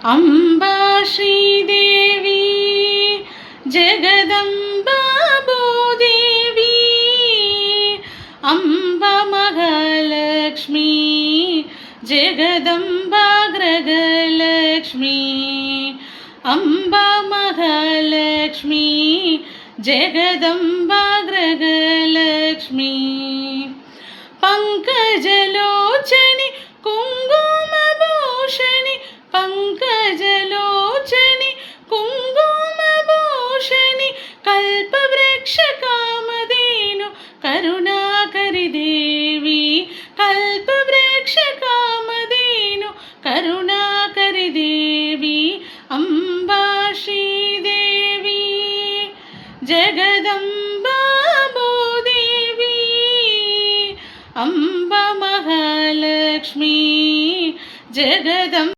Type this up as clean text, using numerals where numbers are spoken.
Amba Sridevi Jagdamba Bhudevi Amba Mahalakshmi Jagdamba Griha Lakshmi Amba Mahalakshmi Jagdamba Griha Lakshmi पंकजलोचनि कुङ्कुमभूषणि पंकजलोचनि कुङ्कुमभूषणि कल्पवृक्षकामधेनु करुणाकरि Devi कल्पवृक्षकामधेनु करुणाकरि Devi Amba Sridevi Jagdamba Bhudevi Amba Mahalakshmi Jagdamba